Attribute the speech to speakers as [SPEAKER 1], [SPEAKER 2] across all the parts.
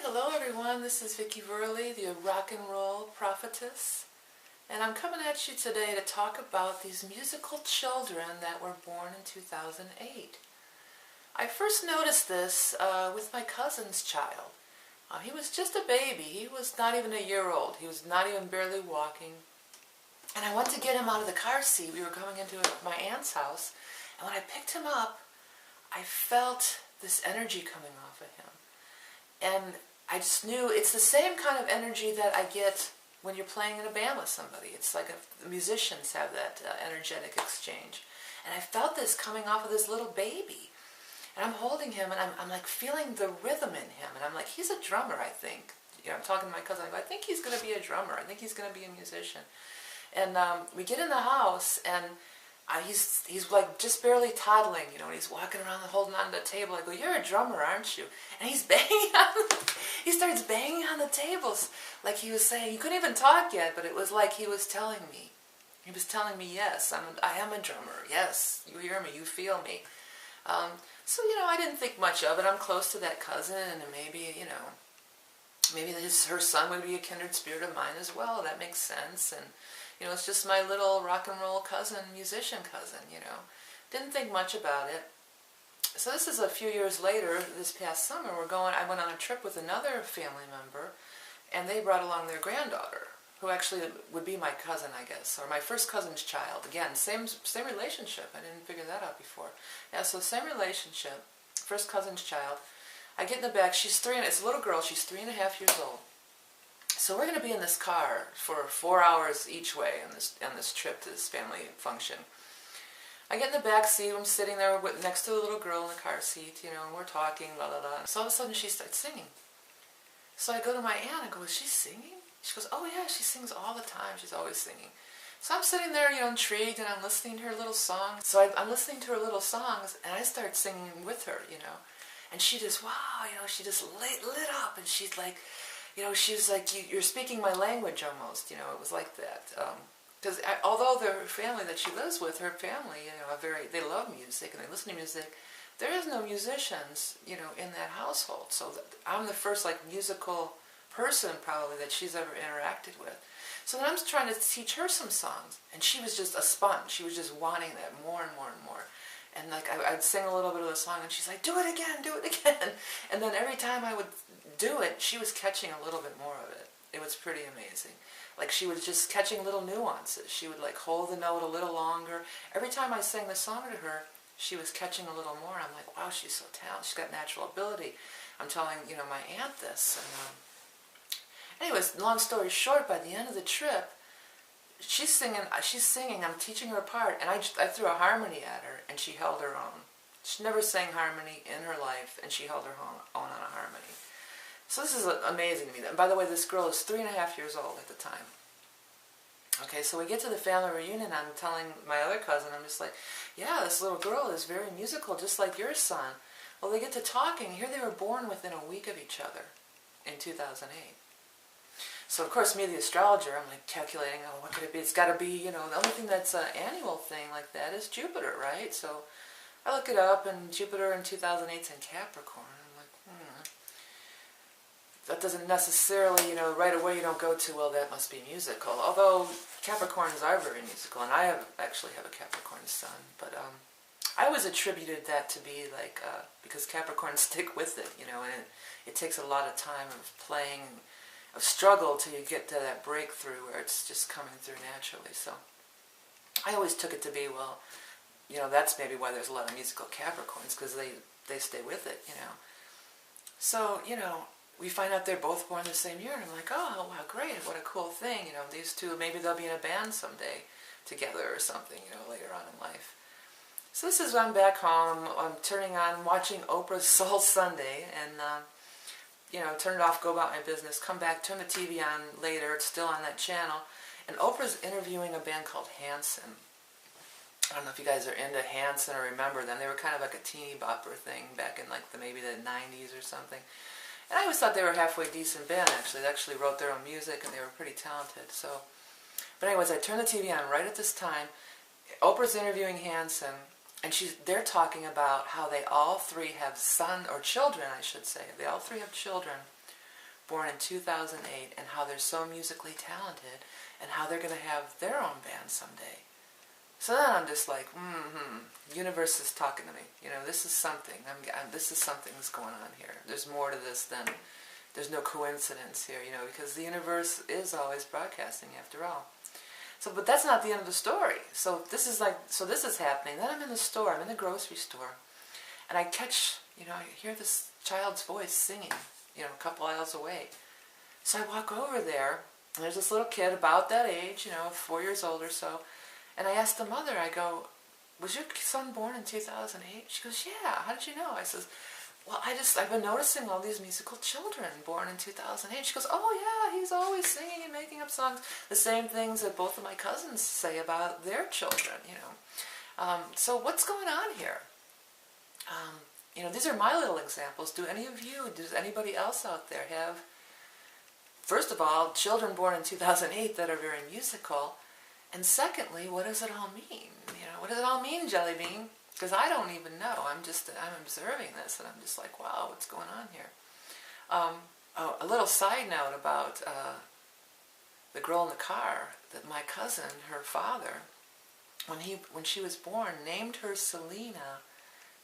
[SPEAKER 1] Hello everyone, this is Vicki Verley, the rock and roll prophetess, and I'm coming at you today to talk about these musical children that were born in 2008. I first noticed this with my cousin's child. He was just a baby. He was not even a year old. He was not even barely walking. And I went to get him out of the car seat. We were coming into my aunt's house, and when I picked him up, I felt this energy coming off of him. And I just knew it's the same kind of energy that I get when you're playing in a band with somebody. It's like the musicians have that energetic exchange. And I felt this coming off of this little baby. And I'm holding him, and I'm like feeling the rhythm in him. And I'm like, he's a drummer, I think. You know, I'm talking to my cousin. I go, I think he's going to be a drummer. I think he's going to be a musician. And we get in the house, and he's like just barely toddling, you know, and he's walking around holding on to the table. I go, you're a drummer, aren't you? And he's banging he starts banging on the tables like he was saying, he couldn't even talk yet, but it was like he was telling me. He was telling me, yes, I am a drummer. Yes, you hear me, you feel me. So, you know, I didn't think much of it. I'm close to that cousin, and maybe, you know, maybe her son would be a kindred spirit of mine as well. That makes sense. And you know, it's just my little rock and roll cousin, musician cousin, you know. Didn't think much about it. So this is a few years later, this past summer, I went on a trip with another family member, and they brought along their granddaughter, who actually would be my cousin, I guess, or my first cousin's child. Again, same relationship. I didn't figure that out before. Yeah, so same relationship, first cousin's child. I get in the back, it's a little girl, she's 3.5 years old. So we're going to be in this car for 4 hours each way on this trip to this family function. I get in the back seat. I'm sitting there next to the little girl in the car seat, you know, and we're talking, blah, blah, blah. So all of a sudden she starts singing. So I go to my aunt and I go, is she singing? She goes, oh yeah, she sings all the time. She's always singing. So I'm sitting there, you know, intrigued, and I'm listening to her little songs. So I'm listening to her little songs, and I start singing with her, you know. And she just, wow, you know, she just lit up, and she's like, you know, she's like, you're speaking my language almost, you know, it was like that. Because although the family that she lives with, her family, you know, they love music and they listen to music, there is no musicians, you know, in that household. So I'm the first, like, musical person probably that she's ever interacted with. So then I'm trying to teach her some songs, and she was just a sponge. She was just wanting that more and more and more. And like I'd sing a little bit of the song, and she's like, do it again, do it again. And then every time I would do it, she was catching a little bit more of it. It was pretty amazing. Like she was just catching little nuances. She would like hold the note a little longer. Every time I sang the song to her, she was catching a little more. I'm like, wow, she's so talented. She's got natural ability. I'm telling, you know, my aunt this. And anyways, long story short, by the end of the trip, she's singing, I'm teaching her a part, and I threw a harmony at her, and she held her own. She never sang harmony in her life, and she held her own on a harmony. So this is amazing to me. And by the way, this girl is 3.5 years old at the time. Okay, so we get to the family reunion, I'm telling my other cousin, I'm just like, yeah, this little girl is very musical, just like your son. Well, they get to talking. Here they were born within a week of each other in 2008. So, of course, me, the astrologer, I'm like calculating, oh, what could it be? It's got to be, you know, the only thing that's an annual thing like that is Jupiter, right? So I look it up, and Jupiter in 2008 is in Capricorn. I'm like, that doesn't necessarily, you know, right away you don't go to, well, that must be musical. Although Capricorns are very musical, and I actually have a Capricorn sun. But I always attributed that to be like, because Capricorns stick with it, you know, and it takes a lot of time of playing, of struggle till you get to that breakthrough where it's just coming through naturally. So I always took it to be, well, you know, that's maybe why there's a lot of musical Capricorns, because they stay with it, you know. So, you know, we find out they're both born the same year, and I'm like, oh, wow, great, what a cool thing, you know, these two, maybe they'll be in a band someday together or something, you know, later on in life. So this is when I'm back home, I'm turning on, watching Oprah's Soul Sunday, and you know, turn it off, go about my business, come back, turn the TV on later, it's still on that channel, and Oprah's interviewing a band called Hanson. I don't know if you guys are into Hanson or remember them. They were kind of like a teeny bopper thing back in like maybe the 90s or something. And I always thought they were a halfway decent band, actually. They actually wrote their own music, and they were pretty talented. So, but anyways, I turned the TV on right at this time. Oprah's interviewing Hanson, and they're talking about how they all three have children, I should say. They all three have children born in 2008, and how they're so musically talented, and how they're going to have their own band someday. So then I'm just like, universe is talking to me. You know, this is something. This is something that's going on here. There's more to this than, there's no coincidence here, you know, because the universe is always broadcasting after all. So, but that's not the end of the story. So this is happening. Then I'm in the store. I'm in the grocery store, and I catch, you know, I hear this child's voice singing, you know, a couple aisles away. So I walk over there, and there's this little kid about that age, you know, 4 years old or so, and I asked the mother, I go, was your son born in 2008? She goes, yeah, how did you know? I says, well, I've been noticing all these musical children born in 2008. She goes, oh yeah, he's always singing and making up songs. The same things that both of my cousins say about their children, you know. So what's going on here? You know, these are my little examples. Does anybody else out there have, first of all, children born in 2008 that are very musical? And secondly, what does it all mean? You know, what does it all mean, Jelly Bean? Because I don't even know. I'm observing this, and I'm just like, wow, what's going on here? Oh, a little side note about the girl in the car, that my cousin, her father, when she was born, named her Selena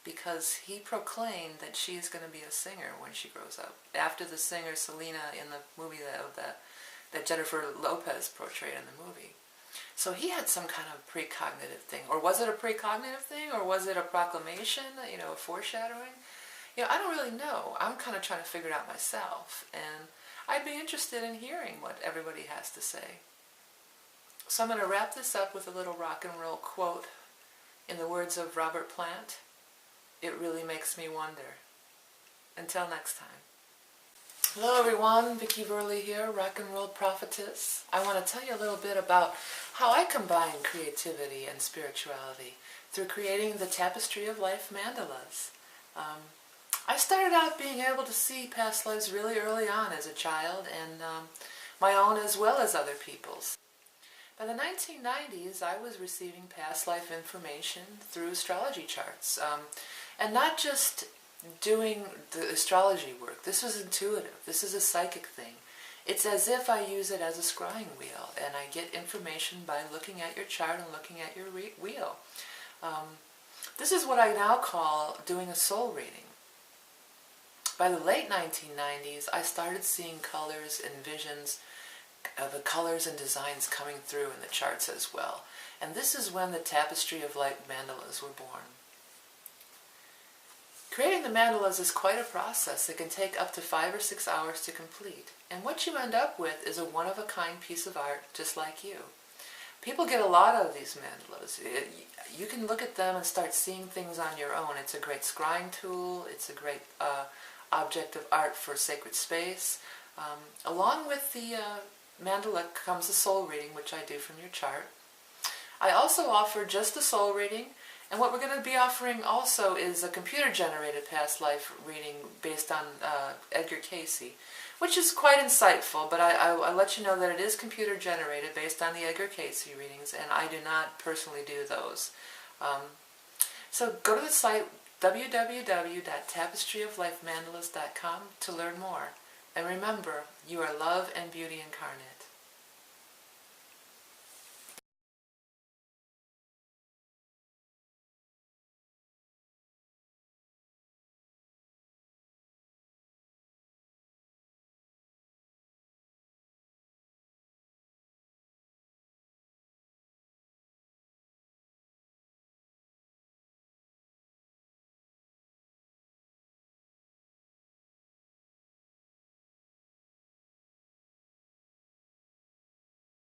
[SPEAKER 1] because he proclaimed that she is going to be a singer when she grows up. After the singer Selena in the movie that Jennifer Lopez portrayed in the movie. So he had some kind of precognitive thing. Or was it a precognitive thing? Or was it a proclamation, you know, a foreshadowing? You know, I don't really know. I'm kind of trying to figure it out myself. And I'd be interested in hearing what everybody has to say. So I'm going to wrap this up with a little rock and roll quote in the words of Robert Plant. It really makes me wonder. Until next time. Hello everyone, Vicki Verley here, Rock and Roll Prophetess. I want to tell you a little bit about how I combine creativity and spirituality through creating the Tapestry of Life mandalas. I started out being able to see past lives really early on as a child, and my own as well as other people's. By the 1990s, I was receiving past life information through astrology charts, and not just doing the astrology work. This was intuitive. This is a psychic thing. It's as if I use it as a scrying wheel, and I get information by looking at your chart and looking at your wheel. This is what I now call doing a soul reading. By the late 1990s, I started seeing colors and visions, the colors and designs coming through in the charts as well. And this is when the Tapestry of Light mandalas were born. Creating the mandalas is quite a process. It can take up to 5 or 6 hours to complete. And what you end up with is a one-of-a-kind piece of art just like you. People get a lot out of these mandalas. You can look at them and start seeing things on your own. It's a great scrying tool. It's a great object of art for sacred space. Along with the mandala comes a soul reading, which I do from your chart. I also offer just a soul reading. And what we're going to be offering also is a computer-generated past life reading based on Edgar Cayce, which is quite insightful, but I let you know that it is computer-generated based on the Edgar Cayce readings, and I do not personally do those. So go to the site www.tapestryoflifemandalas.com to learn more. And remember, you are love and beauty incarnate.